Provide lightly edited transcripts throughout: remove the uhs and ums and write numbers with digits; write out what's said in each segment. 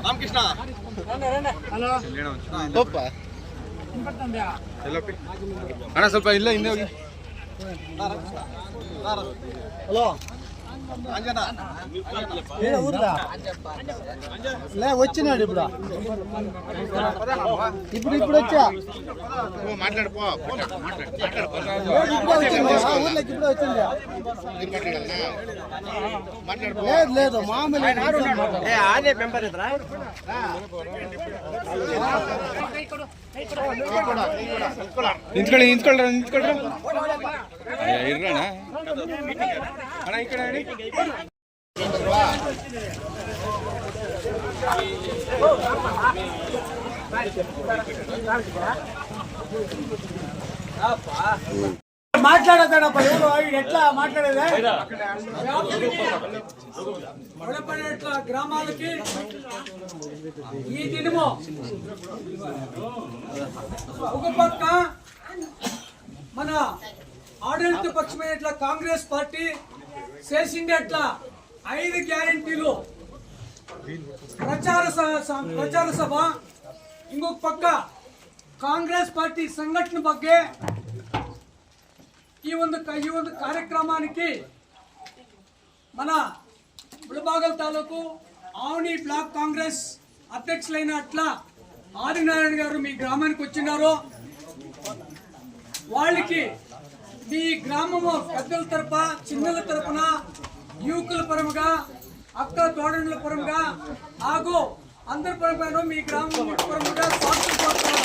రామకృష్ణ అಣ್ಣ ಸ್ವಲ್ಪ ಇಲ್ಲ ಹಿಂದೆ ಹೋಗಿ హలో వచ్చినాడు ఇప్పుడు ఇప్పుడు వచ్చా మాట్లాడిపో ఊర్లోకి ఇప్పుడు వచ్చింది లేదు లేదు మామూలు నించుకోండి నించుకోండి నించుకోండి ఇర్రానా అಣ್ಣ ఈ కಡೆ మాట్లాడతాడప్ప ఎవరు ఎట్లా మాట్లాడేదే వడపడేట్ల గ్రామాలకి ఈ దినము ఒక పక్క మన ఆడళిత పక్షమైన కాంగ్రెస్ పార్టీ చేసిండే అట్లా 5 గ్యారెంటీలు ప్రచార సభ ఇంకొక పక్క కాంగ్రెస్ పార్టీ సంఘటన ಬಗ್ಗೆ ఈ ಒಂದು కార్యక్రమానికి మన ముళబాగల్ తాలూకు ఆవని బ్లాక్ కాంగ్రెస్ అధ్యక్షులైన అట్లా ఆదినారాయణ గారు మీ గ్రామానికి వచ్చినారు. వాళ్ళకి మీ గ్రామము పెద్దల తరపున చిన్నల తరపున యువకుల పరముగా అక్క తోడనుల పరముగా ಹಾಗೂ అందరి పరముగా మీ గ్రామం పరముగా స్వాగతం కోరుతున్నాను.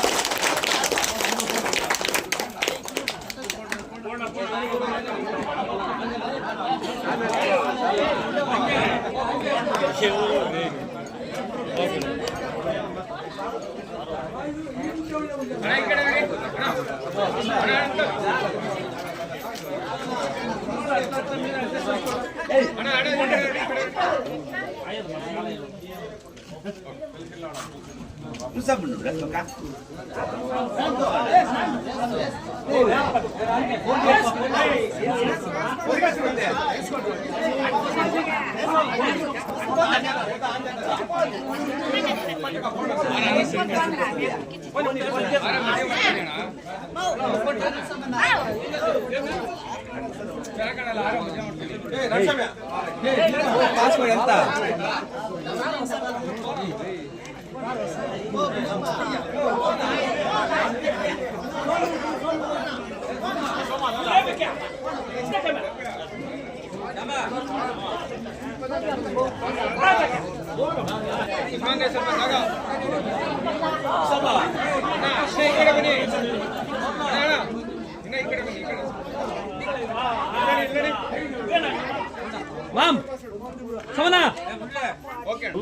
Mam, Samana. Okay.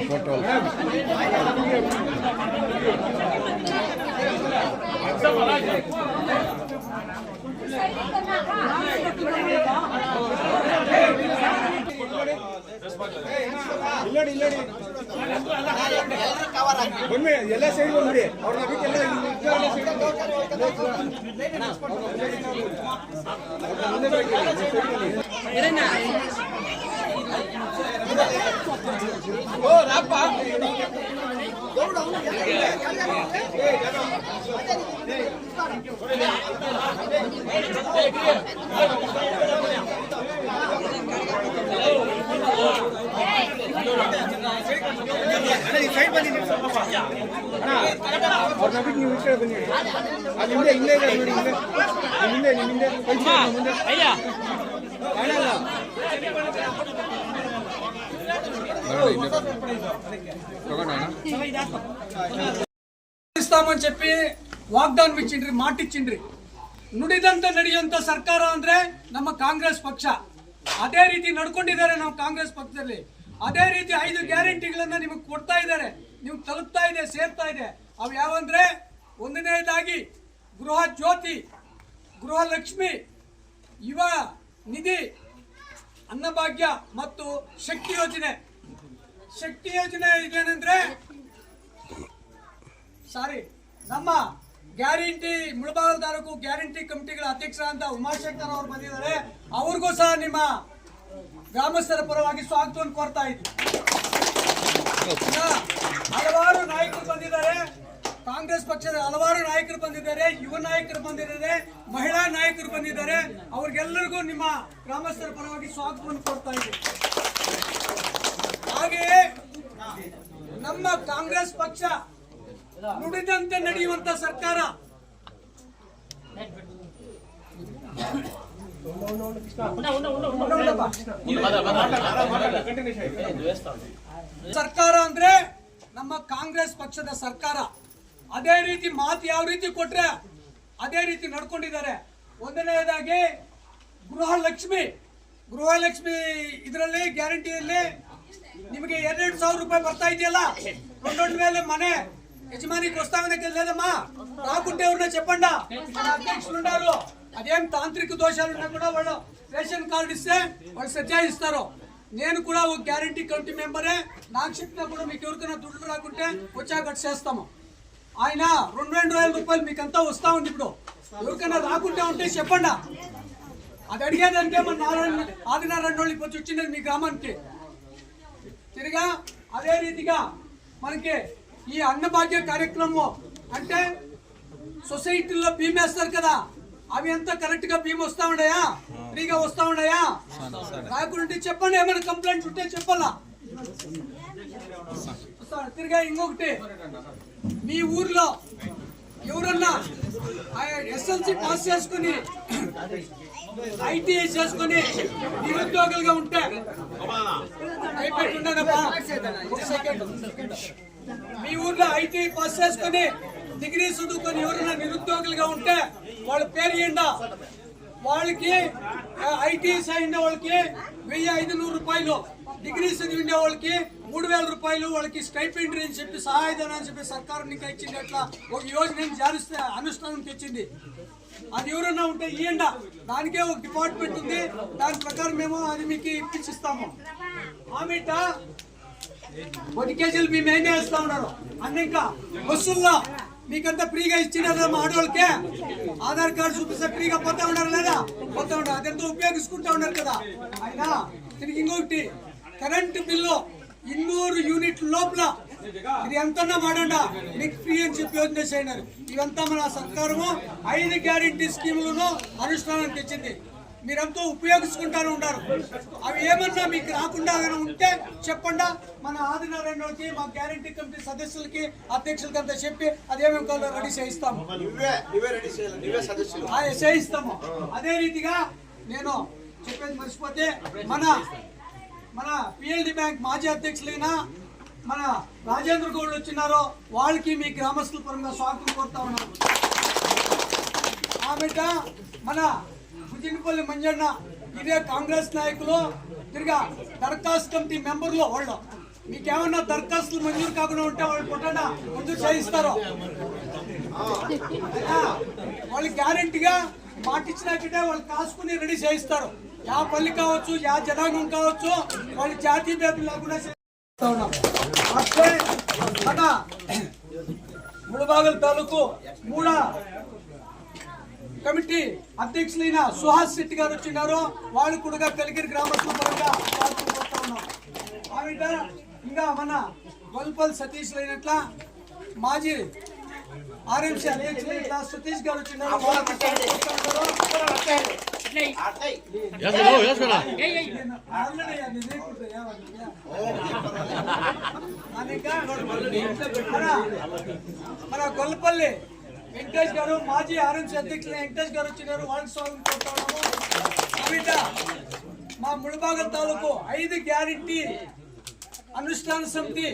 ఫోటో ಎಲ್ಲ ಸೈಡ್ ಬಂದ್ಬಿಡಿ ಅವ್ರನ್ನ Hey, ಅವ್ರನ್ನ ಬಿಟ್ಟು ನೀವು ಈ ಕಡೆ ಬನ್ನಿ. ಅಲ್ಲಿ ಹಿಂದೆ ಹಿಂದೆ ಇದೆ ನೋಡಿ, ಹಿಂದೆ ನಿಮ್ಮ ಹಿಂದೆ ಕಳ್ಸಿ ಅವ್ರನ್ನ ಮುಂದೆ. ಅಯ್ಯ ಕಾಣಲ್ಲ. ఇస్తామని చెప్పి వాగ్దానం ఇచ్చిండ్రి, మాట ఇచ్చిండ్రి. ನುಡಿದಂತೆ ನಡೆಯುವಂತ ಸರ್ಕಾರ ಅಂದ್ರೆ ನಮ್ಮ ಕಾಂಗ್ರೆಸ್ ಪಕ್ಷ. ಅದೇ ರೀತಿ ನಡ್ಕೊಂಡಿದ್ದಾರೆ ನಮ್ಮ ಕಾಂಗ್ರೆಸ್ ಪಕ್ಷದಲ್ಲಿ. ಅದೇ ರೀತಿ 5 ಗ್ಯಾರಂಟಿಗಳನ್ನ ನಿಮಗೆ ಕೊಡ್ತಾ ಇದ್ದಾರೆ, ನೀವು ತಲುಪ್ತಾ ಇದೆ, ಸೇರ್ತಾ ಇದೆ. ಅವು ಯಾವಂದ್ರೆ, ಒಂದನೇದಾಗಿ ಗೃಹ ಜ್ಯೋತಿ, ಗೃಹ ಲಕ್ಷ್ಮಿ, ಯುವ ನಿಧಿ, ಅನ್ನಭಾಗ್ಯ ಮತ್ತು ಶಕ್ತಿ ಯೋಜನೆ. ಶಕ್ತಿ ಯೋಜನೆ ಇದೇನಂದ್ರೆ, ನಮ್ಮ ಗ್ಯಾರಂಟಿ ಮುಳಬಾಗಿಲು ತಾಲೂಕು ಗ್ಯಾರಂಟಿ ಕಮಿಟಿಗಳ ಅಧ್ಯಕ್ಷರಾದ ಉಮಾಶಂಕರ್ ಅವರು ಬಂದಿದ್ದಾರೆ. ಅವ್ರಿಗೂ ಸಹ ನಿಮ್ಮ ಗ್ರಾಮಸ್ಥರ ಪರವಾಗಿ ಸ್ವಾಗತವನ್ನು ಕೋರ್ತಾ ಇದ್ದೀವಿ. ಹಲವಾರು ನಾಯಕರು ಬಂದಿದ್ದಾರೆ, ಕಾಂಗ್ರೆಸ್ ಪಕ್ಷದ ಹಲವಾರು ನಾಯಕರು ಬಂದಿದ್ದಾರೆ, ಯುವ ನಾಯಕರು ಬಂದಿದ್ದಾರೆ, ಮಹಿಳಾ ನಾಯಕರು ಬಂದಿದ್ದಾರೆ. ಅವ್ರಿಗೆಲ್ಲರಿಗೂ ನಿಮ್ಮ ಗ್ರಾಮಸ್ಥರ ಪರವಾಗಿ ಸ್ವಾಗತವನ್ನು ಕೋರ್ತಾ ಇದ್ದೀವಿ. ಹಾಗೆಯೇ ನಮ್ಮ ಕಾಂಗ್ರೆಸ್ ಪಕ್ಷ ನುಡಿದಂತೆ ನಡೆಯುವಂತ ಸರ್ಕಾರ. ಸರ್ಕಾರ ಅಂದ್ರೆ ನಮ್ಮ ಕಾಂಗ್ರೆಸ್ ಪಕ್ಷದ ಸರ್ಕಾರ. ಅದೇ ರೀತಿ ಮಾತು ಯಾವ ರೀತಿ ಕೊಟ್ರೆ ಅದೇ ರೀತಿ ನಡ್ಕೊಂಡಿದ್ದಾರೆ. ಒಂದನೇದಾಗಿ ಗೃಹ ಲಕ್ಷ್ಮಿ ಇದರಲ್ಲಿ ಗ್ಯಾರಂಟಿಯಲ್ಲಿ ನಿಮಗೆ 2,000 ರೂಪಾಯಿ ಬರ್ತಾ ಇದೆಯಲ್ಲ, ದೊಡ್ಡ ಮೇಲೆ మనే యజమానికి వస్తామని లేదమ్మా. రాకుంటే ఎవరన్నా చెప్పండా, మన అధ్యక్షులు ఉన్నారు. అదేం తాంత్రిక దోషాలు ఉన్నా కూడా వాళ్ళు రేషన్ కార్డు ఇస్తే వాళ్ళు సత్యాయిస్తారు. నేను కూడా ఒక గ్యారంటీ కమిటీ మెంబరే. నాకు చెప్పినా కూడా మీకు ఎవరికైనా దుడ్డు రాకుంటే వచ్చాక కట్ చేస్తాము. ఆయన 2,200 రూపాయలు మీకంతా వస్తా ఉంది. ఇప్పుడు ఎవరికైనా రాకుంటే ఉంటే చెప్పండా. అది అడిగేదానికే మన ఆదినారాయణ వాళ్ళకి వచ్చి వచ్చింది మీ గ్రామానికి తిరిగా. అదే రీతిగా మనకి ఈ అన్నభాగ్య కార్యక్రమం అంటే సొసైటీలో భీమ్ వేస్తారు కదా, అవి అంతా కరెక్ట్ గా భీమ్ వస్తా ఉన్నాయా, ఫ్రీగా వస్తా ఉన్నాయా? రాకుంటే చెప్పండి, ఏమైనా కంప్లైంట్స్ ఉంటే చెప్పాలా. తిరిగా ఇంకొకటి, మీ ఊర్లో ఎవరన్నా ఎస్ఎల్సి పాస్ చేసుకుని ఐటీఐ చేసుకుని నిరుద్యోగులుగా ఉంటే మీ ఊర్లో ఐటీఐ పాస్ చేసుకుని డిగ్రీ చదువుకొని ఎవరైనా నిరుద్యోగులుగా ఉంటే వాళ్ళ పేరు ఏంటా, వాళ్ళకి ఐటీఐ అయిన వాళ్ళకి 1,500 రూపాయలు, డిగ్రీ చదివిండే వాళ్ళకి 3,000 రూపాయలు వాళ్ళకి స్టైపెండరీ అని చెప్పి సహాయధన అని చెప్పి సర్కారు నీకు ఇచ్చింది. అట్లా ఒక యోజన జారిస్తే అనుష్ఠానం తెచ్చింది. అది ఎవరన్నా ఉంటే ఇయ్యండి, దానికే ఒక డిపార్ట్మెంట్ ఉంది, దాని ప్రకారం మేము అది మీకు ఇప్పించిస్తాము. ఆమెట 10 కేజీలు మేము ఏం చేస్తా ఉన్నారు అన్ని. ఇంకా బస్సుల్లో మీకంతా ఫ్రీగా ఇచ్చినారు మా ఆడవాళ్ళకే. ఆధార్ కార్డు చూపిస్తే ఫ్రీగా పోతా ఉన్నారు లేదా, పోతా ఉన్నారు. అదంతా ఉపయోగించుకుంటా ఉన్నారు కదా. అయినా తిరిగి ఇంకొకటి, కరెంటు బిల్లు 200 యూనిట్ల లోపల ఇది ఎంతన్నా వాడండా మీకు ఫ్రీ అని చెప్పి యోజన చేయనారు. ఇవంతా మన సర్కారము 5 గ్యారంటీ స్కీములను అనుష్ఠానం తెచ్చింది. మీరంతా ఉపయోగించుకుంటానే ఉంటారు. అవి ఏమన్నా మీకు రాకుండా ఉంటే చెప్పండా, మన ఆదినారాయణకి మా గ్యారంటీ కమిటీ సదస్సులకి అధ్యక్షులకి అంతా చెప్పి అదేమేమి కావాలో రెడీ చేయిస్తాము, చేయిస్తాము. అదే రీతిగా నేను చెప్పేది మర్చిపోతే, మన పిఎల్డి బ్యాంక్ మాజీ అధ్యక్షులైన మన రాజేంద్ర గౌడ్ వచ్చినారో వాళ్ళకి మీ గ్రామస్తుల పరంగా స్వాగతం కోరుతా ఉన్నారు. ఆ బిడ్డ మన భుజినపల్లి మంజన్న, ఇదే కాంగ్రెస్ నాయకులు తిరిగా దరఖాస్తు కమిటీ మెంబర్లు. వాళ్ళు మీకేమన్నా దరఖాస్తులు మంజూరు కాకుండా ఉంటే వాళ్ళు పుట్టండా మంజూరు చేయిస్తారు. వాళ్ళు గ్యారెంటీగా మాట ఇచ్చినాకంటే వాళ్ళు కాసుకుని రెడీ చేయిస్తారు. యా పల్లి కావచ్చు, యా జనాంగం కావచ్చు, వాళ్ళు జాతీయ భేదం లేకుండా మన ముళబాగిలు తాలూకు 3 కమిటీ అధ్యక్షులైన సుహాస్ శెట్టి గారు వచ్చినారు. వాళ్ళు కూడా కలిగిరి గ్రామస్తుల పరంగా ఆమె ఇంకా మన గొల్పల్ సతీష్ అయినట్ల మాజీ ఆర్ఎంసీ అధ్యక్షులైన సతీష్ గారు వచ్చినారు. మన గొల్లపల్లి వెంకటేష్ గారు మాజీ ఆర్ఎంసీ అధ్యక్షులు వెంకటేష్ గారు వచ్చినారు. వాళ్ళకి స్వాగతం కోరుతున్నాము. అమిత మా ముళబాగల్ తాలూకు 5 గ్యారెంటీ అనుష్ఠాన సమితి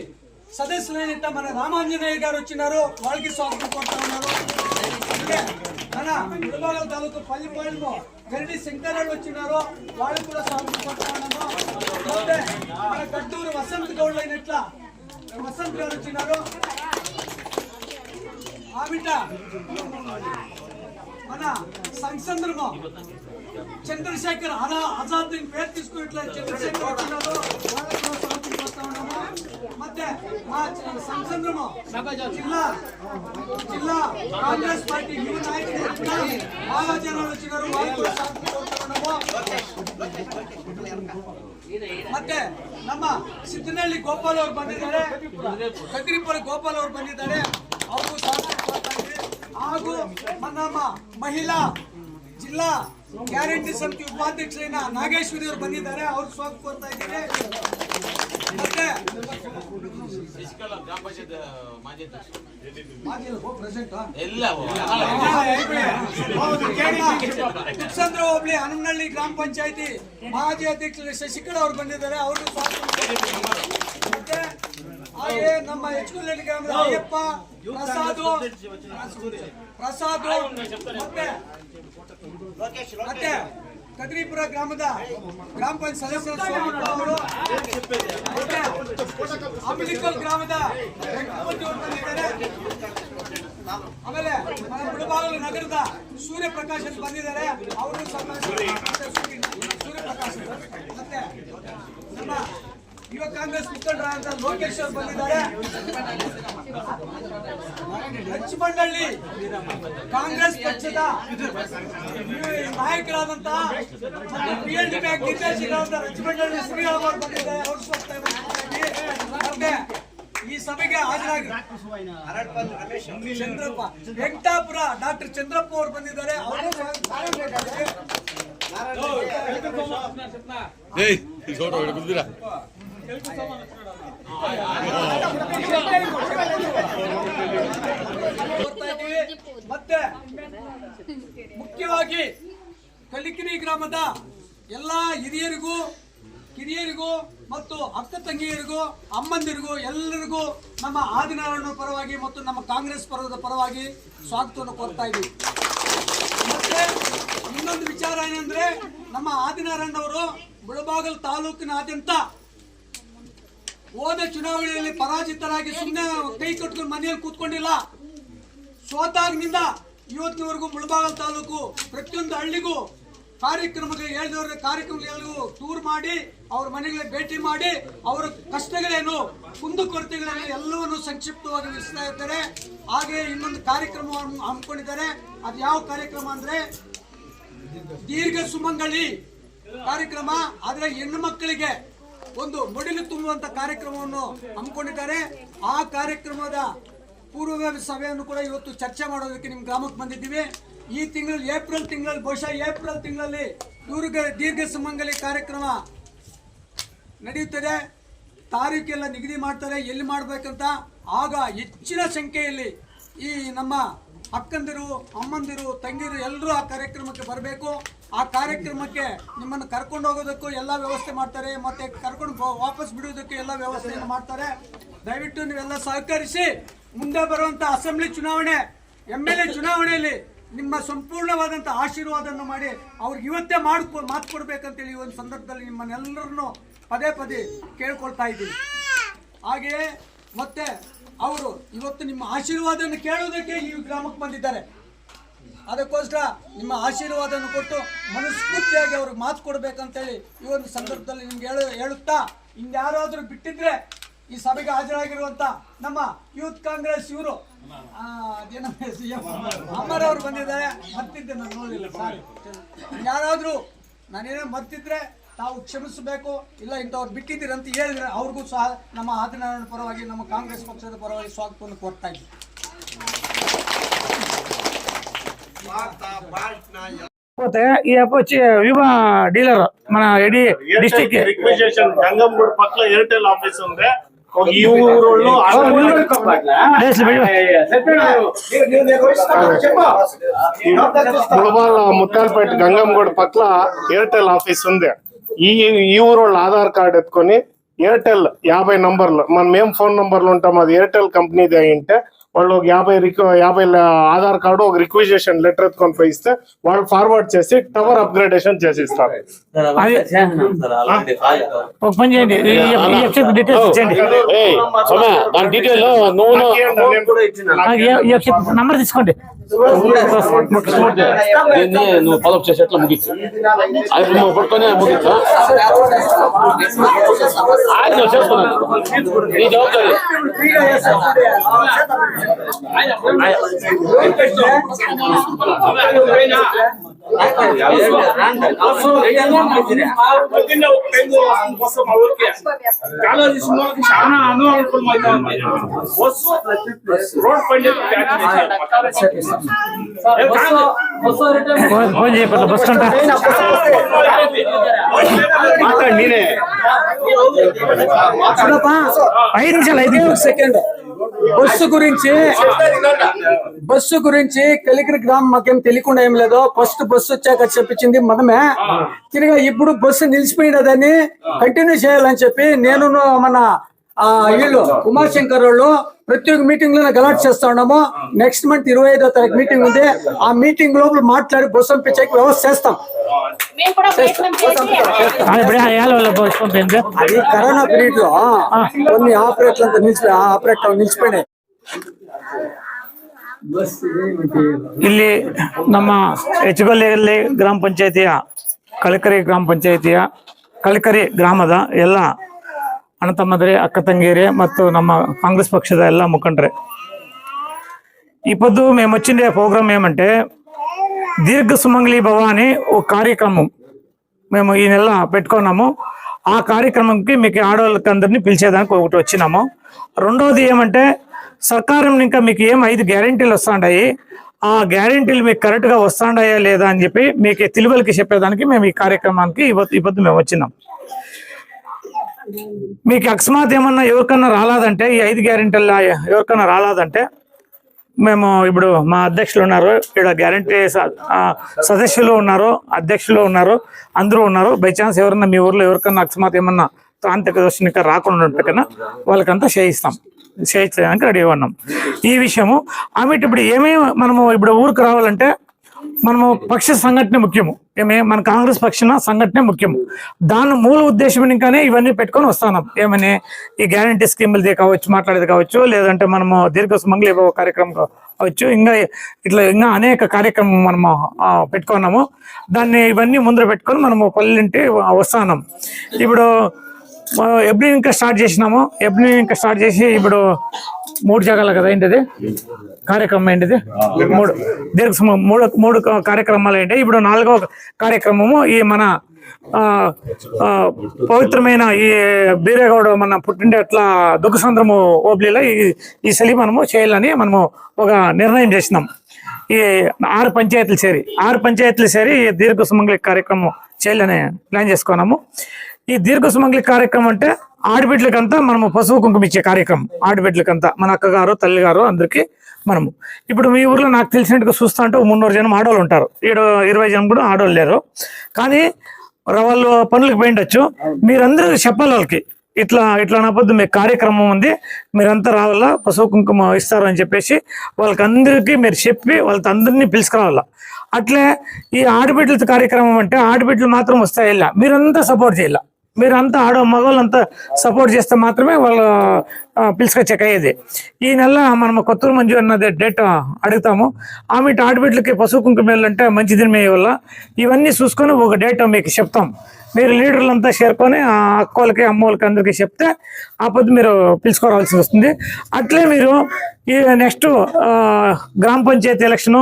సదస్సులైన మన రామాంజనేయ గారు వచ్చినారు. వాళ్ళకి స్వాగతం కోరుతా ఉన్నారు. మన ముళబాగల్ తాలూకు పల్లిపాలెంలో గరిడి శంకరరావు వచ్చినారు. వాళ్ళకి కూడా స్వాగతం కోరుతా ఉన్నాము. ಮತ್ತೆ మన కట్టూరు వసంత్ గౌడ్ అయినట్ల వసంత్ గారు వచ్చినారు. ఆమిట మన సంసంద్రము చంద్రశేఖర్ ఆజాద్ పేరు తీసుకున్నట్ల చంద్రశేఖర్ వచ్చినారు. వాళ్ళకి కూడా స్వాగతం కోరుతా ఉన్నాము. ಮತ್ತೆ మా సంసంద్రము జిల్లా కాంగ్రెస్ పార్టీ యువ నాయకుడు బాలాజనాలు వచ్చినారు. వాళ్ళకి కూడా స్వాగతం కోరుతా ఉన్నాము. ಮತ್ತೆ ನಮ್ಮ ಸಿದ್ದನಹಳ್ಳಿ ಗೋಪಾಲ್ ಅವರು ಬಂದಿದ್ದಾರೆ. ಕದ್ರಿಪುರ ಗೋಪಾಲ್ ಅವರು ಬಂದಿದ್ದಾರೆ. ಅವರು ಸ್ವಾಗತ ಕೋರ್ತಾ ಇದ್ದೀವಿ. ಹಾಗೂ ನಮ್ಮ ಮಹಿಳಾ ಜಿಲ್ಲಾ ಗ್ಯಾರಂಟಿ ಸಮಿತಿ ಉಪಾಧ್ಯಕ್ಷರಾದ ನಾಗೇಶ್ವರಿ ಅವರು ಬಂದಿದ್ದಾರೆ. ಅವರು ಸ್ವಾಗತ ಕೋರ್ತಾ ಇದ್ದೀವಿ. ಮತ್ತೆ ಕುಕ್ಸಂದ್ರ ಹೋಬಳಿ ಹನುಮನಹಳ್ಳಿ ಗ್ರಾಮ ಪಂಚಾಯತಿ ಮಾಜಿ ಅಧ್ಯಕ್ಷರು ಶಶಿಕಲಾ ಅವರು ಬಂದಿದ್ದಾರೆ. ಅವರು ಮತ್ತೆ ಹಾಗೆ ನಮ್ಮ ಹೆಚ್ಕುಲಹಳ್ಳಿ ಗ್ರಾಮದ ಅಯ್ಯಪ್ಪ ಪ್ರಸಾದ್ ಮತ್ತೆ ಕದ್ರಿಪುರ ಗ್ರಾಮದ ಗ್ರಾಮ ಪಂಚಾಯತ್ ಸದಸ್ಯರು ಅಂಬಿಲಿಕಲ್ ಗ್ರಾಮದ ಆಮೇಲೆ ಮುಳಬಾಗಿಲು ನಗರದ ಸೂರ್ಯಪ್ರಕಾಶ್ ಅಂತ ಬಂದಿದ್ದಾರೆ. ಅವರು ಸೂರ್ಯಪ್ರಕಾಶ್ ಮತ್ತೆ ನಮ್ಮ ಯುವ ಕಾಂಗ್ರೆಸ್ ಮುಖಂಡರಾದ ಲೋಕೇಶ್ ಅವರು ಬಂದಿದ್ದಾರೆ. ಲಕ್ಷ್ಮಣಹಳ್ಳಿ ಕಾಂಗ್ರೆಸ್ ಪಕ್ಷದ ನಾಯಕರಾದಂತಹ PLD ಬ್ಯಾಂಕ್ ನಿರ್ದೇಶಕರಾದ ಲಕ್ಷ್ಮಣಹಳ್ಳಿ ಶ್ರೀರಾಮ್ ಅವರು ಬಂದಿದ್ದಾರೆ. ಅವರು ಮತ್ತೆ ಈ ಸಭೆಗೆ ಹಾಜರಾಗಿ ಚಂದ್ರಪ್ಪ ವೆಂಕಟಾಪುರ ಡಾಕ್ಟರ್ ಚಂದ್ರಪ್ಪ ಅವರು ಬಂದಿದ್ದಾರೆ. ಅವರು ಮತ್ತೆ ಮುಖ್ಯವಾಗಿ ಕಲಿಕಿರಿ ಗ್ರಾಮದ ಎಲ್ಲಾ ಹಿರಿಯರಿಗೂ ಕಿರಿಯರಿಗೂ ಮತ್ತು ಅಕ್ಕ ತಂಗಿಯರಿಗೂ ಅಮ್ಮಂದಿರಿಗೂ ಎಲ್ಲರಿಗೂ ನಮ್ಮ ಆದಿನಾರಾಯಣ ಪರವಾಗಿ ಮತ್ತು ನಮ್ಮ ಕಾಂಗ್ರೆಸ್ ಪರ್ವದ ಪರವಾಗಿ ಸ್ವಾಗತವನ್ನು ಕೋರ್ತಾ ಇದ್ದೀವಿ. ಮತ್ತೆ ಇನ್ನೊಂದು ವಿಚಾರ ಏನಂದ್ರೆ ನಮ್ಮ ಆದಿನಾರಾಯಣವರು ಮುಳಬಾಗಲ್ ತಾಲೂಕಿನಾದ್ಯಂತ ಹೋದ ಚುನಾವಣೆಯಲ್ಲಿ ಪರಾಜಿತರಾಗಿ ಸುಮ್ಮನೆ ಕೈ ಕಟ್ಕೊಂಡು ಮನೆಯಲ್ಲಿ ಕೂತ್ಕೊಂಡಿಲ್ಲ. ಸೋತಾಗಿನಿಂದ ಇವತ್ತಿನವರೆಗೂ ಮುಳಬಾಗಲ್ ತಾಲೂಕು ಪ್ರತಿಯೊಂದು ಹಳ್ಳಿಗೂ ಕಾರ್ಯಕ್ರಮಗಳಿಗೂ ಟೂರ್ ಮಾಡಿ ಅವ್ರ ಮನೆಗಳಿಗೆ ಭೇಟಿ ಮಾಡಿ ಅವರ ಕಷ್ಟಗಳೇನು ಕುಂದುಕೊರತೆಗಳೇನು ಎಲ್ಲವನ್ನು ಸಂಕ್ಷಿಪ್ತವಾಗಿ ವಿವರಿಸ್ತಾ ಇರ್ತಾರೆ. ಹಾಗೆ ಇನ್ನೊಂದು ಕಾರ್ಯಕ್ರಮ ಹಮ್ಮಿಕೊಂಡಿದ್ದಾರೆ. ಅದು ಯಾವ ಕಾರ್ಯಕ್ರಮ ಅಂದ್ರೆ ದೀರ್ಘ ಸುಮಂಗಲಿ ಕಾರ್ಯಕ್ರಮ. ಆದ್ರೆ ಹೆಣ್ಣು ಮಕ್ಕಳಿಗೆ ಒಂದು ಮೊಡಿಲು ತುಂಬುವಂತ ಕಾರ್ಯಕ್ರಮವನ್ನು ಹಮ್ಮಿಕೊಂಡಿದ್ದಾರೆ. ಆ ಕಾರ್ಯಕ್ರಮದ ಪೂರ್ವಭಾವಿ ಸಭೆಯನ್ನು ಕೂಡ ಇವತ್ತು ಚರ್ಚೆ ಮಾಡೋದಕ್ಕೆ ನಿಮ್ಮ ಗ್ರಾಮಕ್ಕೆ ಬಂದಿದ್ದೀವಿ. ಈ ತಿಂಗಳಲ್ಲಿ ಏಪ್ರಿಲ್ ತಿಂಗಳಲ್ಲಿ ಬಹುಶಃ ಏಪ್ರಿಲ್ ತಿಂಗಳಲ್ಲಿ ದೀರ್ಘ ಸುಮಂಗಲಿ ಕಾರ್ಯಕ್ರಮ ನಡೆಯುತ್ತದೆ. ತಾರೀಖೆಲ್ಲ ನಿಗದಿ ಮಾಡ್ತಾರೆ ಎಲ್ಲಿ ಮಾಡ್ಬೇಕಂತ. ಆಗ ಹೆಚ್ಚಿನ ಸಂಖ್ಯೆಯಲ್ಲಿ ಈ ನಮ್ಮ ಅಕ್ಕಂದಿರು ಅಮ್ಮಂದಿರು ತಂಗಿರು ಎಲ್ಲರೂ ಆ ಕಾರ್ಯಕ್ರಮಕ್ಕೆ ಬರಬೇಕು. ಆ ಕಾರ್ಯಕ್ರಮಕ್ಕೆ ನಿಮ್ಮನ್ನು ಕರ್ಕೊಂಡು ಹೋಗೋದಕ್ಕೂ ಎಲ್ಲ ವ್ಯವಸ್ಥೆ ಮಾಡ್ತಾರೆ. ಮತ್ತೆ ಕರ್ಕೊಂಡು ವಾಪಸ್ ಬಿಡುವುದಕ್ಕೆ ಎಲ್ಲ ವ್ಯವಸ್ಥೆಯನ್ನು ಮಾಡ್ತಾರೆ. ದಯವಿಟ್ಟು ನೀವೆಲ್ಲ ಸಹಕರಿಸಿ ಮುಂದೆ ಬರುವಂತ ಅಸೆಂಬ್ಲಿ ಚುನಾವಣೆ MLA ಚುನಾವಣೆಯಲ್ಲಿ ನಿಮ್ಮ ಸಂಪೂರ್ಣವಾದಂಥ ಆಶೀರ್ವಾದವನ್ನು ಮಾಡಿ ಅವ್ರಿಗೆ ಇವತ್ತೇ ಮಾತು ಕೊಡ್ಬೇಕಂತೇಳಿ ಈ ಒಂದು ಸಂದರ್ಭದಲ್ಲಿ ನಿಮ್ಮನ್ನೆಲ್ಲರನ್ನು ಪದೇ ಪದೇ ಕೇಳ್ಕೊಳ್ತಾ ಇದ್ದೀನಿ. ಹಾಗೆಯೇ ಮತ್ತೆ ಅವರು ಇವತ್ತು ನಿಮ್ಮ ಆಶೀರ್ವಾದವನ್ನು ಕೇಳುವುದಕ್ಕೆ ಈ ಗ್ರಾಮಕ್ಕೆ ಬಂದಿದ್ದಾರೆ. ಅದಕ್ಕೋಸ್ಕರ ನಿಮ್ಮ ಆಶೀರ್ವಾದವನ್ನು ಕೊಟ್ಟು ಮನಸ್ಫೂರ್ತಿಯಾಗಿ ಅವ್ರಿಗೆ ಮಾತು ಕೊಡ್ಬೇಕಂತೇಳಿ ಈ ಒಂದು ಸಂದರ್ಭದಲ್ಲಿ ನಿಮ್ಗೆ ಹೇಳುತ್ತಾ, ಇನ್ಯಾರಾದ್ರೂ ಬಿಟ್ಟಿದ್ರೆ ಈ ಸಭೆಗೆ ಹಾಜರಾಗಿರುವಂತ ನಮ್ಮ ಯೂತ್ ಕಾಂಗ್ರೆಸ್ ಇವರು ಅಮರ್ ಅವರು ಬಂದಿದ್ದಾರೆ. ಮರ್ತಿದ್ದೆ ನಾನು ನೋಡಲಿಲ್ಲ, ಸಾರಿ. ಯಾರಾದ್ರೂ ನಾನೇನೋ ಮರ್ತಿದ್ರೆ ತಾವು ಕ್ಷಮಿಸಬೇಕು. ಇಲ್ಲ ಇಂಥವ್ರು ಬಿಟ್ಟಿದ್ದೀರಿ ಅಂತ ಹೇಳಿದ್ರೆ ಅವ್ರಿಗೂ ಸಹ ನಮ್ಮ ಆದಿನಾರಾಯಣ ಪರವಾಗಿ ನಮ್ಮ ಕಾಂಗ್ರೆಸ್ ಪಕ್ಷದ ಪರವಾಗಿ ಸ್ವಾಗತವನ್ನು ಕೋರ್ತಾ ಇದ್ದೀವಿ. పోతే ఈ యాప్ వచ్చి వివా డీలర్ మన ఎడి డిస్ట్రిక్ట్ రిక్వెజిషన్ గంగంగూడ పక్కల ఎయిర్టెల్ ఆఫీస్ ఉంది. ఒక ఈ ఊరోళ్ళు ములబాల ముత్తాలపేట గంగంగూడ పక్కల ఎయిర్టెల్ ఆఫీస్ ఉంది. ఈ ఊరోళ్ళు ఆధార్ కార్డు ఎత్తుకొని ఎయిర్టెల్ 50 నంబర్లు మనం ఫోన్ నంబర్లు ఉంటాం, అది ఎయిర్టెల్ కంపెనీది అయింటే వాళ్ళు ఒక 50 ఆధార్ కార్డు ఒక రిక్వెజిషన్ లెటర్ ఎత్తుకొని పోయిస్తే వాళ్ళు ఫార్వర్డ్ చేసి టవర్ అప్గ్రేడేషన్ చేసిస్తారు. ఒక పని చేయండి, డీటెయిల్స్ ఇచ్చండి, నంబర్ తీసుకోండి. నువ్వు ఫాలో చేసేట్లా ముగించు, అది నువ్వు పట్టుకొని ముగించు. నువ్వు చేసుకున్నాను నీ జవాబారి. ఫోన్ చేయబట్ల బస్ కంట నేనే 5 నిమిషాలు 5 సెకండ్ బస్సు గురించి కలిగిరి గ్రామం మాకేం తెలియకుండా ఏం లేదు. ఫస్ట్ బస్సు వచ్చాక చెప్పించింది మనమే. తిరిగా ఇప్పుడు బస్సు నిలిచిపోయినదని కంటిన్యూ చేయాలని చెప్పి నేను మన వీళ్ళు ఉమాశంకర్ వాళ్ళు ప్రతి ఒక్క మీటింగ్ లో గలాట్ చేస్తా ఉన్నాము. నెక్స్ట్ మంత్ 25వ తారీఖు మీటింగ్ ఉంది. ఆ మీటింగ్ లోపల మాట్లాడి బస్సు పంపించే వ్యవస్థ చేస్తాం. అది కరోనా పీరియడ్ లో కొన్ని ఆపరేటర్లు నిలిచిపోయినాయి. ಇಲ್ಲಿ ನಮ್ಮ ಹೆಚ್ಚುಗೊಳ್ಳೆಯಲ್ಲಿ ಗ್ರಾಮ ಪಂಚಾಯತಿಯ ಕಳಕರಿ ಗ್ರಾಮ ಪಂಚಾಯತಿಯ ಕಳಕರಿ ಗ್ರಾಮದ ಎಲ್ಲ ಅಣ್ಣ ತಮ್ಮಂದಿರೆ, ಅಕ್ಕ ತಂಗಿಯರೇ ಮತ್ತು ನಮ್ಮ కాంగ్రెస్ పక్షದ ಎಲ್ಲ ముఖండ్రే, ఇప్పుడు మేము వచ్చిండే ప్రోగ్రామ్ ఏమంటే దీర్ఘ సుమంగళి భవ అని ఒక కార్యక్రమం మేము ఈ నెల పెట్టుకున్నాము. ఆ కార్యక్రమంకి మీకు ఆడవాళ్ళకి అందరినీ పిలిచేదానికి ఒకటి వచ్చినాము. రెండవది ఏమంటే సర్కారం ఇంకా మీకు 5 గ్యారెంటీలు వస్తాయి. ఆ గ్యారెంటీలు మీకు కరెక్ట్గా వస్తాయా లేదా అని చెప్పి మీకు తెలుగులకి చెప్పేదానికి మేము ఈ కార్యక్రమానికి ఇప్పుడు మేము వచ్చినాం. మీకు అకస్మాత్ ఏమన్నా ఎవరికన్నా రాలేదంటే, ఈ 5 గ్యారెంటీలు ఎవరికన్నా రాలేదంటే మేము ఇప్పుడు మా అధ్యక్షులు ఉన్నారు, ఇక్కడ గ్యారెంటీ సదస్సులు ఉన్నారు, అధ్యక్షులు ఉన్నారు, అందరూ ఉన్నారు. బై ఛాన్స్ ఎవరన్నా మీ ఊర్లో ఎవరికన్నా అకస్మాత్ ఏమన్నా తాంత్రిక దోషం ఇంకా రాకుండా ఉంటే కన్నా వాళ్ళకంతా చేయించడానికి రెడీ ఉన్నాం. ఈ విషయము ఆమె ఇప్పుడు ఏమేమి మనము ఇప్పుడు ఊరికి రావాలంటే మనము పక్ష సంఘటన ముఖ్యము. మన కాంగ్రెస్ పక్షన సంఘటనే ముఖ్యము. దాని మూల ఉద్దేశం ఇంకానే ఇవన్నీ పెట్టుకొని వస్తున్నాం. ఏమని ఈ గ్యారంటీ స్కీములది కావచ్చు, మాట్లాడేది కావచ్చు, లేదంటే మనము దీర్ఘ సుమంగళి భవ కార్యక్రమం కావచ్చు, ఇంకా అనేక కార్యక్రమం మనము పెట్టుకున్నాము. దాన్ని ఇవన్నీ ముందర పెట్టుకొని మనము పల్లెంటి వస్తున్నాం. ఇప్పుడు ఎప్పుడు ఇంకా స్టార్ట్ చేసినాము. ఎప్పుడు ఇంకా స్టార్ట్ చేసి ఇప్పుడు 3 జగాల కదా ఏంటిది కార్యక్రమం, ఏంటిది 3 కార్యక్రమాలు ఏంటి. ఇప్పుడు 4వ కార్యక్రమము ఈ మన పవిత్రమైన ఈ బీరేగౌడ మన పుట్టిండే అట్లా దుఃఖసంద్రము ఓబ్లీలో ఈ సలి మనము చేయాలని మనము ఒక నిర్ణయం చేసినాం. ఈ 6 పంచాయతీలు చేరి ఈ దీర్ఘ సుమంగళి కార్యక్రమం చేయాలని ప్లాన్ చేసుకున్నాము. ఈ దీర్ఘ సుమంగళి కార్యక్రమం అంటే ఆడబిడ్డలకంతా మనము పసుపు కుంకుమ ఇచ్చే కార్యక్రమం. ఆడబిడ్డలకంతా మన అక్కగారు, తల్లిగారు అందరికీ మనము. ఇప్పుడు మీ ఊర్లో నాకు తెలిసినట్టుగా చూస్తా అంటే 300 జనం ఆడవాళ్ళు ఉంటారు. 20 జనం కూడా ఆడవాళ్ళు లేరు. కానీ వాళ్ళు పనులకు పోయిండొచ్చు. మీరందరూ చెప్పాలి వాళ్ళకి, ఇట్లా అనపొద్దు మీకు కార్యక్రమం ఉంది, మీరంతా రావాలా, పసుపు కుంకుమ ఇస్తారు అని చెప్పేసి వాళ్ళకందరికీ మీరు చెప్పి వాళ్ళతో అందరినీ పిలుచుకురావాలా. అట్లే ఈ ఆడబిడ్డల కార్యక్రమం అంటే ఆడబిడ్డలు మాత్రం వస్తాయిల్లా, మీరంతా సపోర్ట్ చేయాల. మీరంతా మగవాళ్ళంతా సపోర్ట్ చేస్తే మాత్రమే వాళ్ళు పిలుచుకొచ్చేకయ్యేది. ఈ నెల మనం కొత్తూరు మంజు అన్నది డేట్ అడుగుతాము. ఆమె ఆడబిడ్డలకి పసుపు కుంకుమ అంటే మంచిది మే వల్ల ఇవన్నీ చూసుకొని ఒక డేట్ మీకు చెప్తాం. మీరు లీడర్లంతా చేరుకొని ఆ అక్కోళ్ళకి, అమ్మోళ్ళకి అందరికీ చెప్తే ఆ పొద్దు మీరు పిలుచుకోవాల్సి వస్తుంది. అట్లే మీరు ఈ నెక్స్ట్ గ్రామ panchayat election,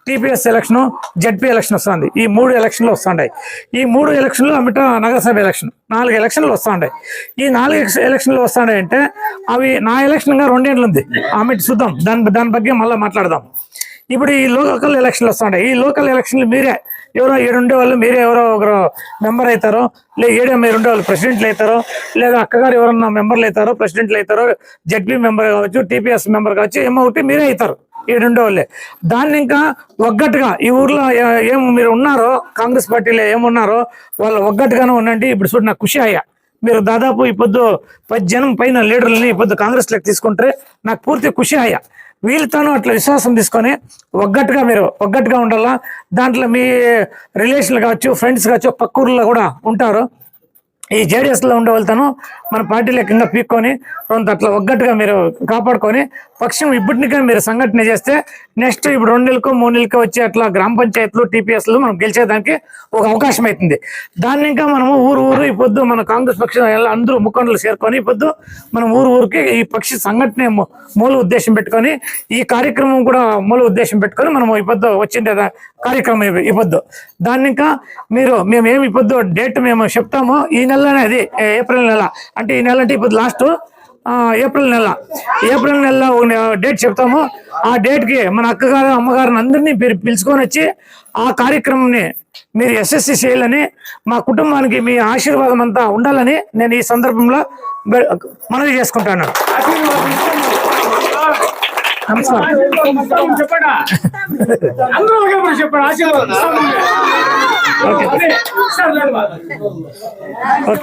TPS election, ZP election వస్తుంది. ఈ 3 ఎలక్షన్లు వస్తున్నాయి. ఈ 3 ఎలక్షన్లు అమిట నగరసభ ఎలక్షన్ 4 ఎలక్షన్లు వస్తున్నాయి. ఈ 4 ఎలక్షన్లు వస్తున్నాయంటే అవి నా ఎలక్షన్గా 2 ఏళ్ళు ఉంది. ఆమె చూద్దాం, దాని ಬಗ್ಗೆ మళ్ళీ మాట్లాడదాం. ఇప్పుడు ఈ లోకల్ ఎలక్షన్లు వస్తుంటాయి. ఈ లోకల్ ఎలక్షన్లు మీరే ఎవరో 7 ఉండేవాళ్ళు మీరే ఎవరో ఒకరు మెంబర్ అవుతారో, లేదా 7 మీరు ఉండేవాళ్ళు ప్రెసిడెంట్లు అవుతారో, లేదా అక్కగారు ఎవరన్నా మెంబర్లు అవుతారో, ప్రెసిడెంట్లు అవుతారో, జడ్పీ మెంబర్ కావచ్చు, టీపీఎస్ మెంబర్ కావచ్చు, ఏమో ఒకటి మీరే అవుతారు 7 ఉండేవాళ్ళే. దాన్ని ఇంకా ఒగ్గట్టుగా ఈ ఊర్లో ఏం మీరు ఉన్నారో కాంగ్రెస్ పార్టీలో ఏమున్నారో వాళ్ళు ఒగ్గట్టుగానే ఉండండి. ఇప్పుడు చూడు నాకు ఖుషి అయ్యా, మీరు దాదాపు ఈ పొద్దు 10 జనం పైన లీడర్లని ఈ పొద్దు కాంగ్రెస్లోకి తీసుకుంటే నాకు పూర్తి ఖుషి అయ్యా. వీళ్ళతోనూ అట్లా విశ్వాసం తీసుకొని ఒగ్గట్టుగా మీరు ఒగ్గట్టుగా ఉండాలా. దాంట్లో మీ రిలేషన్లు కావచ్చు, ఫ్రెండ్స్ కావచ్చు, పక్క ఊర్లో కూడా ఉంటారు. ఈ జేడీఎస్లో ఉండే వాళ్ళతోనూ మన పార్టీలో కింద పీక్కొని కొంత అట్లా ఒగ్గట్టుగా మీరు కాపాడుకొని పక్షం ఇప్పటికీ మీరు సంఘటన చేస్తే నెక్స్ట్ ఇప్పుడు 2 నెలలకు 3 నెలలకు వచ్చే అట్లా గ్రామ పంచాయతీలు, టీపీఎస్లు మనం గెలిచేదానికి ఒక అవకాశం అవుతుంది. దాన్ని ఇంకా మనము ఊరు ఈ పొద్దు మన కాంగ్రెస్ పక్షం అందరూ ముఖండ్లు చేరుకొని ఈ పొద్దు మనం ఊరికి ఈ పక్షి సంఘటన మూల ఉద్దేశం పెట్టుకొని ఈ కార్యక్రమం కూడా మూల ఉద్దేశం పెట్టుకొని మనం ఈ పొద్దు వచ్చిండే కార్యక్రమం ఈ పొద్దు. దాన్ని ఇంకా మేమేమి ఈ పొద్దు డేట్ మేము చెప్తామో ఈ నెలలోనే, అది ఏప్రిల్ నెల, అంటే ఈ నెల అంటే ఇప్పుడు లాస్ట్ ఏప్రిల్ నెలలో డేట్ చెప్తాము. ఆ డేట్కి మన అక్కగారు అమ్మగారిని అందరినీ పిలుచుకొని వచ్చి ఆ కార్యక్రమంని మీరు యశస్వి చేయాలని, మా కుటుంబానికి మీ ఆశీర్వాదం అంతా ఉండాలని నేను ఈ సందర్భంలో మనవి చేసుకుంటాను. నమస్కారం. చెప్పండి.